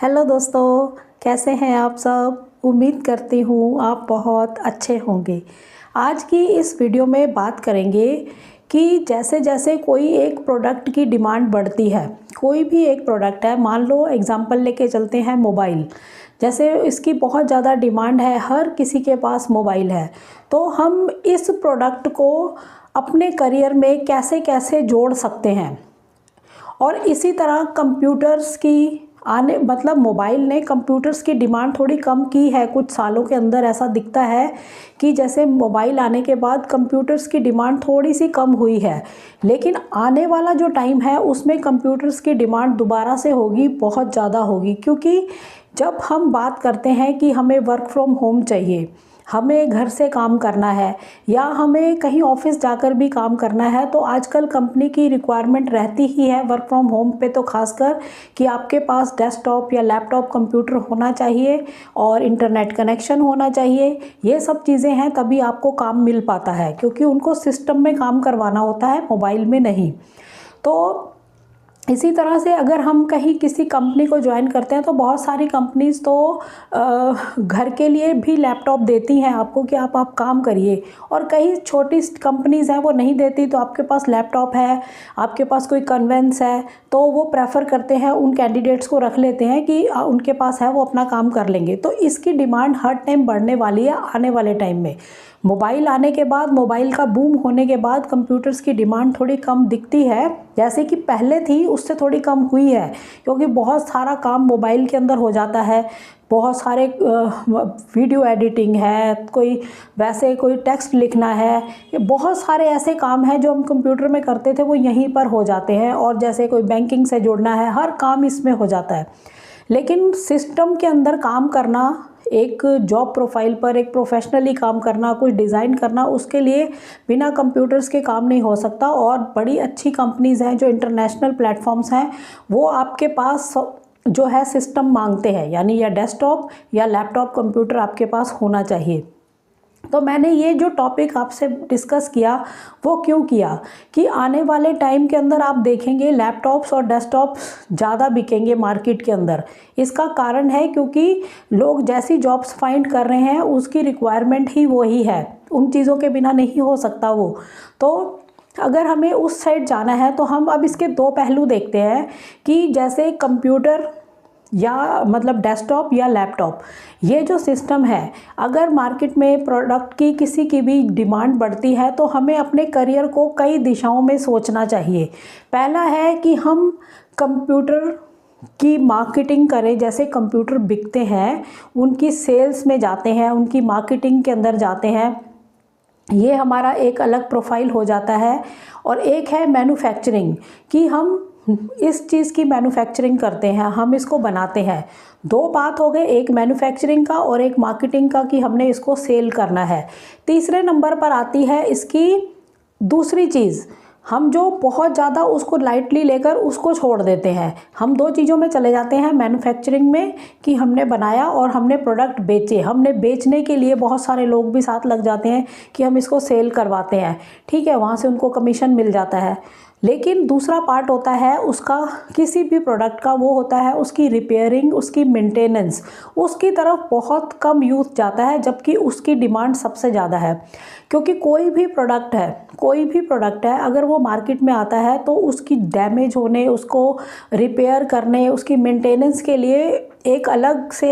Hello दोस्तों, कैसे हैं आप सब। उम्मीद करती हूँ आप बहुत अच्छे होंगे। आज की इस वीडियो में बात करेंगे कि जैसे जैसे कोई एक प्रोडक्ट की डिमांड बढ़ती है, कोई भी एक प्रोडक्ट है, मान लो एग्जांपल लेके चलते हैं मोबाइल। जैसे इसकी बहुत ज़्यादा डिमांड है, हर किसी के पास मोबाइल है, तो हम इस प्रोडक्ट को अपने करियर में कैसे कैसे जोड़ सकते हैं। और इसी तरह कंप्यूटर्स की आने मतलब मोबाइल ने कंप्यूटर्स की डिमांड थोड़ी कम की है कुछ सालों के अंदर। ऐसा दिखता है कि जैसे मोबाइल आने के बाद कंप्यूटर्स की डिमांड थोड़ी सी कम हुई है, लेकिन आने वाला जो टाइम है उसमें कंप्यूटर्स की डिमांड दोबारा से होगी, बहुत ज़्यादा होगी। क्योंकि जब हम बात करते हैं कि हमें वर्क फ्रॉम होम चाहिए, हमें घर से काम करना है या हमें कहीं ऑफिस जाकर भी काम करना है, तो आजकल कंपनी की रिक्वायरमेंट रहती ही है वर्क फ्रॉम होम पे, तो खासकर कि आपके पास डेस्कटॉप या लैपटॉप कंप्यूटर होना चाहिए और इंटरनेट कनेक्शन होना चाहिए। ये सब चीज़ें हैं, तभी आपको काम मिल पाता है, क्योंकि उनको सिस्टम में काम करवाना होता है, मोबाइल में नहीं। तो इसी तरह से अगर हम कहीं किसी कंपनी को ज्वाइन करते हैं, तो बहुत सारी कंपनीज़ तो घर के लिए भी लैपटॉप देती हैं आपको कि आप काम करिए, और कई छोटी कंपनीज़ हैं वो नहीं देती। तो आपके पास लैपटॉप है, आपके पास कोई कन्वेंस है, तो वो प्रेफर करते हैं, उन कैंडिडेट्स को रख लेते हैं कि उनके पास है, वो अपना काम कर लेंगे। तो इसकी डिमांड हर टाइम बढ़ने वाली है आने वाले टाइम में। मोबाइल आने के बाद, मोबाइल का बूम होने के बाद कंप्यूटर्स की डिमांड थोड़ी कम दिखती है, जैसे कि पहले थी उससे थोड़ी कम हुई है, क्योंकि बहुत सारा काम मोबाइल के अंदर हो जाता है। बहुत सारे वीडियो एडिटिंग है, कोई टेक्स्ट लिखना है, ये बहुत सारे ऐसे काम हैं जो हम कंप्यूटर में करते थे वो यहीं पर हो जाते हैं। और जैसे कोई बैंकिंग से जुड़ना है, हर काम इसमें हो जाता है। लेकिन सिस्टम के अंदर काम करना, एक जॉब प्रोफाइल पर एक प्रोफेशनली काम करना, कुछ डिज़ाइन करना, उसके लिए बिना कंप्यूटर्स के काम नहीं हो सकता। और बड़ी अच्छी कंपनीज़ हैं जो इंटरनेशनल प्लेटफॉर्म्स हैं, वो आपके पास जो है सिस्टम मांगते हैं, यानी या डेस्कटॉप या लैपटॉप कंप्यूटर आपके पास होना चाहिए। तो मैंने ये जो टॉपिक आपसे डिस्कस किया वो क्यों किया कि आने वाले टाइम के अंदर आप देखेंगे लैपटॉप्स और डेस्कटॉप्स ज़्यादा बिकेंगे मार्केट के अंदर। इसका कारण है क्योंकि लोग जैसी जॉब्स फाइंड कर रहे हैं उसकी रिक्वायरमेंट ही वही है, उन चीज़ों के बिना नहीं हो सकता वो। तो अगर हमें उस साइड जाना है तो हम अब इसके दो पहलू देखते हैं कि जैसे कंप्यूटर या मतलब डेस्कटॉप या लैपटॉप, ये जो सिस्टम है, अगर मार्केट में प्रोडक्ट की किसी की भी डिमांड बढ़ती है तो हमें अपने करियर को कई दिशाओं में सोचना चाहिए। पहला है कि हम कंप्यूटर की मार्केटिंग करें, जैसे कंप्यूटर बिकते हैं उनकी सेल्स में जाते हैं, उनकी मार्केटिंग के अंदर जाते हैं, ये हमारा एक अलग प्रोफाइल हो जाता है। और एक है मैन्युफैक्चरिंग, कि हम इस चीज़ की मैन्युफैक्चरिंग करते हैं, हम इसको बनाते हैं। दो बात हो गए, एक मैन्युफैक्चरिंग का और एक मार्केटिंग का, कि हमने इसको सेल करना है। तीसरे नंबर पर आती है इसकी दूसरी चीज़, हम जो बहुत ज़्यादा उसको लाइटली लेकर उसको छोड़ देते हैं। हम दो चीज़ों में चले जाते हैं, मैन्युफैक्चरिंग में कि हमने बनाया और हमने प्रोडक्ट बेचे, हमने बेचने के लिए बहुत सारे लोग भी साथ लग जाते हैं कि हम इसको सेल करवाते हैं, ठीक है, वहाँ से उनको कमीशन मिल जाता है। लेकिन दूसरा पार्ट होता है उसका, किसी भी प्रोडक्ट का, वो होता है उसकी रिपेयरिंग, उसकी मेंटेनेंस। उसकी तरफ बहुत कम यूथ जाता है, जबकि उसकी डिमांड सबसे ज़्यादा है। क्योंकि कोई भी प्रोडक्ट है अगर वो मार्केट में आता है तो उसकी डैमेज होने, उसको रिपेयर करने, उसकी मेंटेनेंस के लिए एक अलग से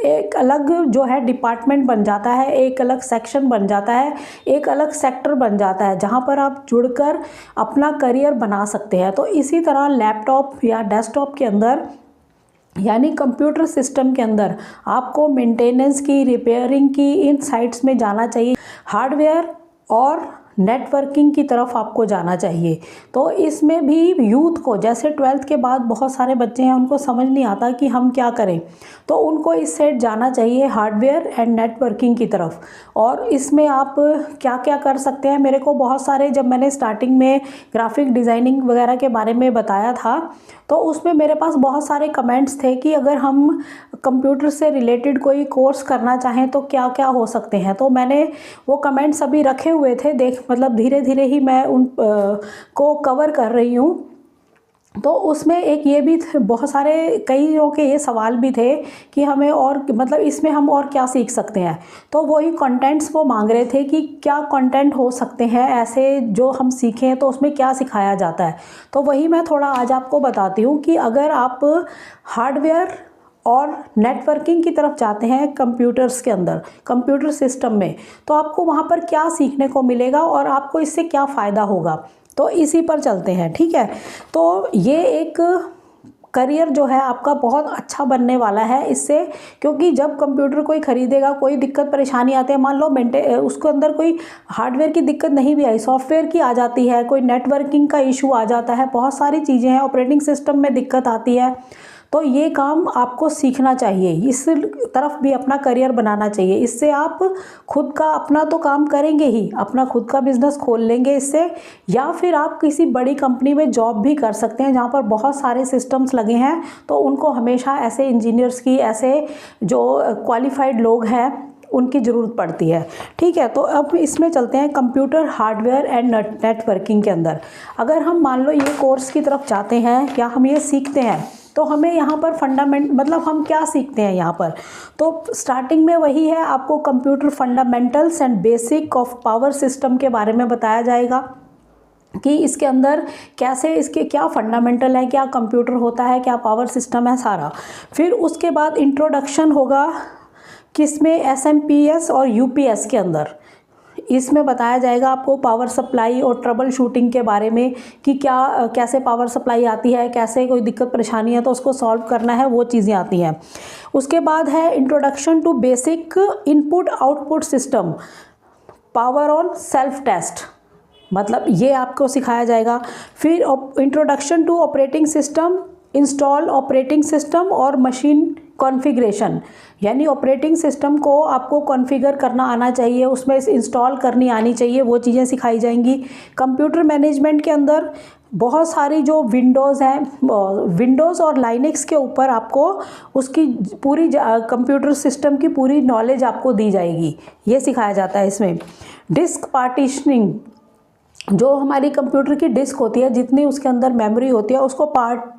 एक अलग जो है डिपार्टमेंट बन जाता है, एक अलग सेक्शन बन जाता है, एक अलग सेक्टर बन जाता है, जहाँ पर आप जुड़कर अपना करियर बना सकते हैं। तो इसी तरह लैपटॉप या डेस्कटॉप के अंदर, यानी कंप्यूटर सिस्टम के अंदर, आपको मेंटेनेंस की, रिपेयरिंग की, इन साइट्स में जाना चाहिए। हार्डवेयर और नेटवर्किंग की तरफ आपको जाना चाहिए। तो इसमें भी यूथ को, जैसे 12th के बाद बहुत सारे बच्चे हैं उनको समझ नहीं आता कि हम क्या करें, तो उनको इस साइड जाना चाहिए, हार्डवेयर एंड नेटवर्किंग की तरफ। और इसमें आप क्या क्या कर सकते हैं, मेरे को बहुत सारे, जब मैंने स्टार्टिंग में ग्राफिक डिज़ाइनिंग वगैरह के बारे में बताया था तो उसमें मेरे पास बहुत सारे कमेंट्स थे कि अगर हम कंप्यूटर से रिलेटेड कोई कोर्स करना चाहें तो क्या क्या हो सकते हैं। तो मैंने वो कमेंट्स अभी रखे हुए थे, मतलब धीरे धीरे ही मैं उन को कवर कर रही हूँ। तो उसमें एक ये भी बहुत सारे कईयों के ये सवाल भी थे कि हमें और मतलब इसमें हम और क्या सीख सकते हैं। तो वही कंटेंट्स वो मांग रहे थे कि क्या कंटेंट हो सकते हैं ऐसे जो हम सीखें, तो उसमें क्या सिखाया जाता है। तो वही मैं थोड़ा आज आपको बताती हूँ कि अगर आप हार्डवेयर और नेटवर्किंग की तरफ जाते हैं कंप्यूटर्स के अंदर, कंप्यूटर सिस्टम में, तो आपको वहाँ पर क्या सीखने को मिलेगा और आपको इससे क्या फ़ायदा होगा। तो इसी पर चलते हैं, ठीक है। तो ये एक करियर जो है आपका बहुत अच्छा बनने वाला है इससे, क्योंकि जब कंप्यूटर कोई ख़रीदेगा, कोई दिक्कत परेशानी आती है, मान लो उसके अंदर कोई हार्डवेयर की दिक्कत नहीं भी आई, सॉफ्टवेयर की आ जाती है, कोई नेटवर्किंग का इशू आ जाता है, बहुत सारी चीज़ें हैं, ऑपरेटिंग सिस्टम में दिक्कत आती है, तो ये काम आपको सीखना चाहिए, इस तरफ भी अपना करियर बनाना चाहिए। इससे आप खुद का अपना तो काम करेंगे ही, अपना खुद का बिजनेस खोल लेंगे इससे, या फिर आप किसी बड़ी कंपनी में जॉब भी कर सकते हैं जहाँ पर बहुत सारे सिस्टम्स लगे हैं, तो उनको हमेशा ऐसे इंजीनियर्स की, ऐसे जो क्वालिफाइड लोग हैं उनकी ज़रूरत पड़ती है, ठीक है। तो अब इसमें चलते हैं कंप्यूटर हार्डवेयर एंड नेटवर्किंग के अंदर। अगर हम मान लो ये कोर्स की तरफ जाते हैं, क्या हम ये सीखते हैं, तो हमें यहाँ पर फंडामेंट मतलब हम क्या सीखते हैं यहाँ पर, तो स्टार्टिंग में वही है, आपको computer fundamentals and basic of power system के बारे में बताया जाएगा कि इसके अंदर कैसे, इसके क्या फंडामेंटल है, क्या कंप्यूटर होता है, क्या पावर सिस्टम है, सारा। फिर उसके बाद इंट्रोडक्शन होगा किसमें, एसएमपीएस और यूपीएस के अंदर। इसमें बताया जाएगा आपको पावर सप्लाई और ट्रबल शूटिंग के बारे में कि क्या कैसे पावर सप्लाई आती है, कैसे कोई दिक्कत परेशानी है तो उसको सॉल्व करना है, वो चीज़ें आती हैं। उसके बाद है introduction to basic input output system, power on self test, मतलब ये आपको सिखाया जाएगा। फिर introduction to operating system, install operating system और मशीन कॉन्फ़िगरेशन, यानी ऑपरेटिंग सिस्टम को आपको कॉन्फ़िगर करना आना चाहिए, उसमें इंस्टॉल करनी आनी चाहिए, वो चीज़ें सिखाई जाएंगी। कंप्यूटर मैनेजमेंट के अंदर बहुत सारी जो विंडोज़ हैं, विंडोज़ और लाइनक्स के ऊपर आपको उसकी पूरी कंप्यूटर सिस्टम की पूरी नॉलेज आपको दी जाएगी, ये सिखाया जाता है इसमें। डिस्क पार्टीशनिंग, जो हमारी कंप्यूटर की डिस्क होती है, जितनी उसके अंदर मेमोरी होती है, उसको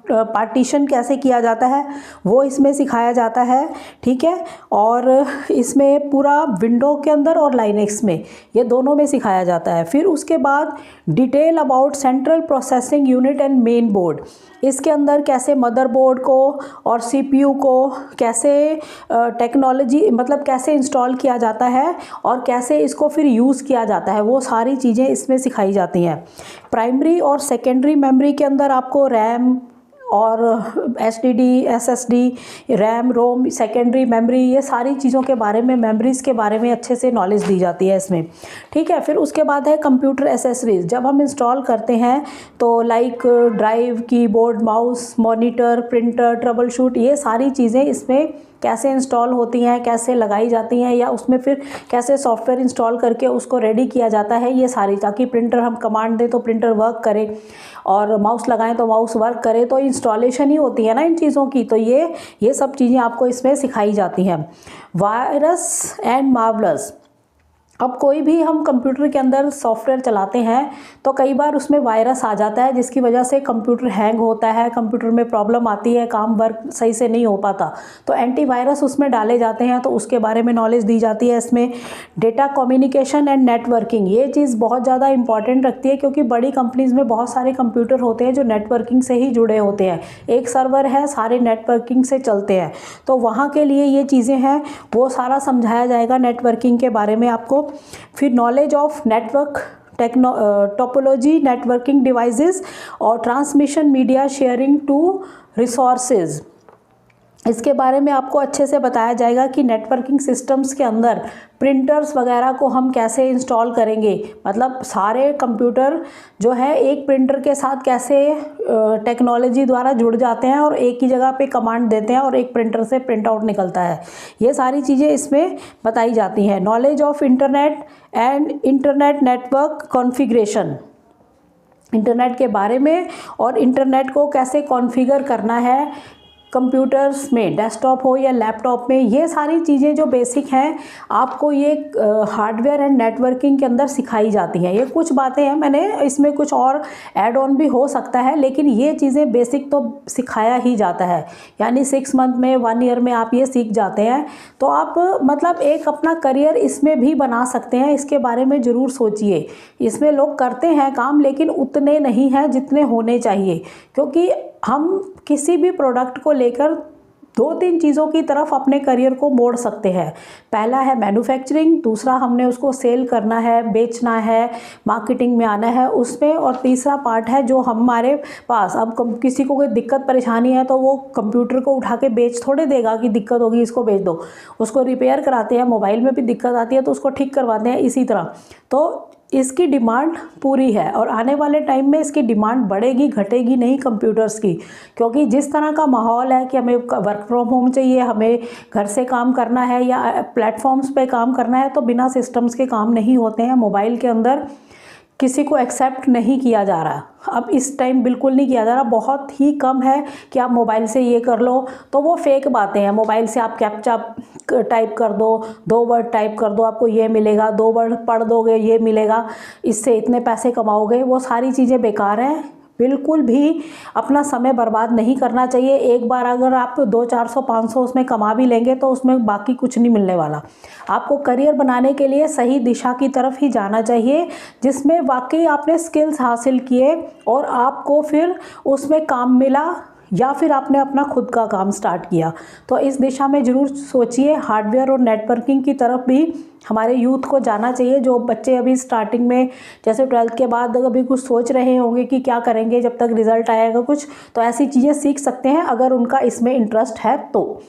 पार्टीशन कैसे किया जाता है वो इसमें सिखाया जाता है, ठीक है। और इसमें पूरा विंडो के अंदर और लाइनक्स में, ये दोनों में सिखाया जाता है। फिर उसके बाद detail about central processing unit and main board, इसके अंदर कैसे मदरबोर्ड को और सीपीयू को कैसे टेक्नोलॉजी मतलब कैसे इंस्टॉल किया जाता है और कैसे इसको फिर यूज़ किया जाता है, वो सारी चीज़ें इसमें सिखाई जाती हैं। प्राइमरी और सेकेंडरी मेमोरी के अंदर आपको रैम और एसडीडी, एसएसडी, रैम, रोम, सेकेंडरी मेमोरी, ये सारी चीज़ों के बारे में, मेमोरीज़ के बारे में अच्छे से नॉलेज दी जाती है इसमें, ठीक है। फिर उसके बाद है कंप्यूटर एसेसरीज़, जब हम इंस्टॉल करते हैं तो like drive, keyboard, mouse, monitor, printer, trouble shoot, ये सारी चीज़ें इसमें कैसे इंस्टॉल होती हैं, कैसे लगाई जाती हैं, या उसमें फिर कैसे सॉफ्टवेयर इंस्टॉल करके उसको रेडी किया जाता है, ये सारी, ताकि प्रिंटर हम कमांड दें तो प्रिंटर वर्क करे और माउस लगाएं तो माउस वर्क करे, तो इंस्टॉलेशन ही होती है ना इन चीज़ों की। तो ये सब चीज़ें आपको इसमें सिखाई जाती हैं। वायरस एंड मार्वलस, अब कोई भी हम कंप्यूटर के अंदर सॉफ्टवेयर चलाते हैं तो कई बार उसमें वायरस आ जाता है, जिसकी वजह से कंप्यूटर हैंग होता है, कंप्यूटर में प्रॉब्लम आती है, काम वर्क सही से नहीं हो पाता, तो एंटीवायरस उसमें डाले जाते हैं, तो उसके बारे में नॉलेज दी जाती है इसमें। डेटा कम्युनिकेशन एंड नेटवर्किंग, ये चीज़ बहुत ज़्यादा इंपॉर्टेंट रखती है, क्योंकि बड़ी कंपनीज़ में बहुत सारे कंप्यूटर होते हैं जो नेटवर्किंग से ही जुड़े होते हैं, एक सर्वर है, सारे नेटवर्किंग से चलते हैं, तो वहाँ के लिए ये चीज़ें हैं, वो सारा समझाया जाएगा नेटवर्किंग के बारे में आपको। फिर knowledge of network topology, networking devices और transmission media sharing to resources, इसके बारे में आपको अच्छे से बताया जाएगा कि नेटवर्किंग सिस्टम्स के अंदर प्रिंटर्स वगैरह को हम कैसे इंस्टॉल करेंगे, मतलब सारे कंप्यूटर जो है एक प्रिंटर के साथ कैसे टेक्नोलॉजी द्वारा जुड़ जाते हैं और एक ही जगह पे कमांड देते हैं और एक प्रिंटर से प्रिंट आउट निकलता है, ये सारी चीज़ें इसमें बताई जाती हैं। Knowledge of internet and internet network configuration, internet के बारे में और इंटरनेट को कैसे कॉन्फ़िगर करना है, कंप्यूटर्स में, डेस्कटॉप हो या लैपटॉप में, ये सारी चीज़ें जो बेसिक हैं आपको ये हार्डवेयर एंड नेटवर्किंग के अंदर सिखाई जाती हैं। ये कुछ बातें हैं, मैंने इसमें कुछ और ऐड ऑन भी हो सकता है, लेकिन ये चीज़ें बेसिक तो सिखाया ही जाता है। यानी 6 मंथ में, 1 ईयर में आप ये सीख जाते हैं, तो आप मतलब एक अपना करियर इसमें भी बना सकते हैं। इसके बारे में ज़रूर सोचिए। इसमें लोग करते हैं काम, लेकिन उतने नहीं हैं जितने होने चाहिए, क्योंकि हम किसी भी प्रोडक्ट को लेकर 2-3 चीज़ों की तरफ अपने करियर को मोड़ सकते हैं। पहला है मैन्युफैक्चरिंग, दूसरा हमने उसको सेल करना है, बेचना है, मार्केटिंग में आना है उसमें, और तीसरा पार्ट है जो हमारे पास अब किसी को कोई दिक्कत परेशानी है तो वो कंप्यूटर को उठा के बेच थोड़े देगा कि दिक्कत होगी इसको बेच दो। उसको रिपेयर कराते हैं, मोबाइल में भी दिक्कत आती है तो उसको ठीक करवाते हैं। इसी तरह तो इसकी डिमांड पूरी है, और आने वाले टाइम में इसकी डिमांड बढ़ेगी, घटेगी नहीं कंप्यूटर्स की, क्योंकि जिस तरह का माहौल है कि हमें वर्क फ्रॉम होम चाहिए, हमें घर से काम करना है या प्लेटफॉर्म्स पे काम करना है, तो बिना सिस्टम्स के काम नहीं होते हैं। मोबाइल के अंदर किसी को एक्सेप्ट नहीं किया जा रहा, अब इस टाइम बिल्कुल नहीं किया जा रहा। बहुत ही कम है कि आप मोबाइल से ये कर लो, तो वो फेक बातें हैं। मोबाइल से आप कैप्चा टाइप कर दो, 2 वर्ड टाइप कर दो, आपको ये मिलेगा, 2 वर्ड पढ़ दोगे ये मिलेगा, इससे इतने पैसे कमाओगे, वो सारी चीज़ें बेकार हैं। बिल्कुल भी अपना समय बर्बाद नहीं करना चाहिए। एक बार अगर आप 200-400-500 उसमें कमा भी लेंगे तो उसमें बाकी कुछ नहीं मिलने वाला। आपको करियर बनाने के लिए सही दिशा की तरफ ही जाना चाहिए, जिसमें वाकई आपने स्किल्स हासिल किए और आपको फिर उसमें काम मिला, या फिर आपने अपना खुद का काम स्टार्ट किया। तो इस दिशा में ज़रूर सोचिए। हार्डवेयर और नेटवर्किंग की तरफ भी हमारे यूथ को जाना चाहिए। जो बच्चे अभी स्टार्टिंग में, जैसे 12th के बाद अभी कुछ सोच रहे होंगे कि क्या करेंगे जब तक रिज़ल्ट आएगा कुछ, तो ऐसी चीज़ें सीख सकते हैं अगर उनका इसमें इंटरेस्ट है तो।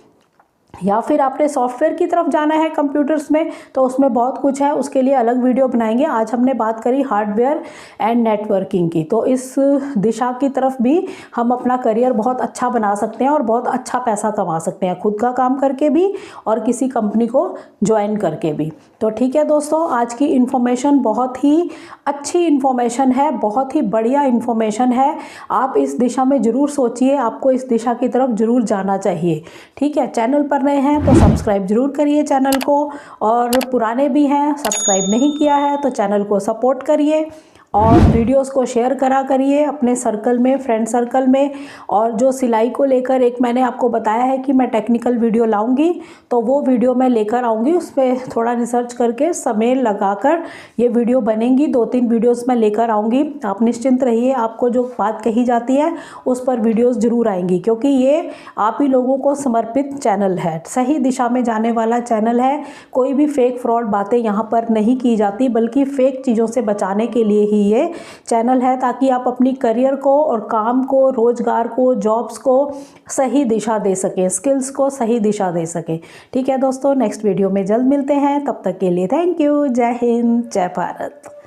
या फिर आपने सॉफ्टवेयर की तरफ जाना है कंप्यूटर्स में, तो उसमें बहुत कुछ है, उसके लिए अलग वीडियो बनाएंगे। आज हमने बात करी हार्डवेयर एंड नेटवर्किंग की, तो इस दिशा की तरफ भी हम अपना करियर बहुत अच्छा बना सकते हैं और बहुत अच्छा पैसा कमा सकते हैं, खुद का काम करके भी और किसी कंपनी को ज्वाइन करके भी। तो ठीक है दोस्तों, आज की इन्फॉर्मेशन बहुत ही अच्छी इन्फॉर्मेशन है, बहुत ही बढ़िया इन्फॉर्मेशन है। आप इस दिशा में ज़रूर सोचिए, आपको इस दिशा की तरफ ज़रूर जाना चाहिए। ठीक है, चैनल पर नए हैं तो सब्सक्राइब जरूर करिए चैनल को, और पुराने भी हैं सब्सक्राइब नहीं किया है तो चैनल को सपोर्ट करिए, और वीडियोस को शेयर करा करिए अपने सर्कल में, फ्रेंड सर्कल में। और जो सिलाई को लेकर एक मैंने आपको बताया है कि मैं टेक्निकल वीडियो लाऊंगी, तो वो वीडियो मैं लेकर आऊँगी, उस पर थोड़ा रिसर्च करके समय लगाकर ये वीडियो बनेंगी। 2-3 वीडियोस मैं लेकर आऊँगी, आप निश्चिंत रहिए। आपको जो बात कही जाती है उस पर वीडियोस ज़रूर आएंगी, क्योंकि ये आप ही लोगों को समर्पित चैनल है, सही दिशा में जाने वाला चैनल है। कोई भी फेक फ्रॉड बातें यहाँ पर नहीं की जाती, बल्कि फेक चीज़ों से बचाने के लिए ही ये चैनल है, ताकि आप अपनी करियर को और काम को, रोजगार को, जॉब्स को सही दिशा दे सकें, स्किल्स को सही दिशा दे सकें। ठीक है दोस्तों, नेक्स्ट वीडियो में जल्द मिलते हैं, तब तक के लिए थैंक यू। जय हिंद, जय भारत।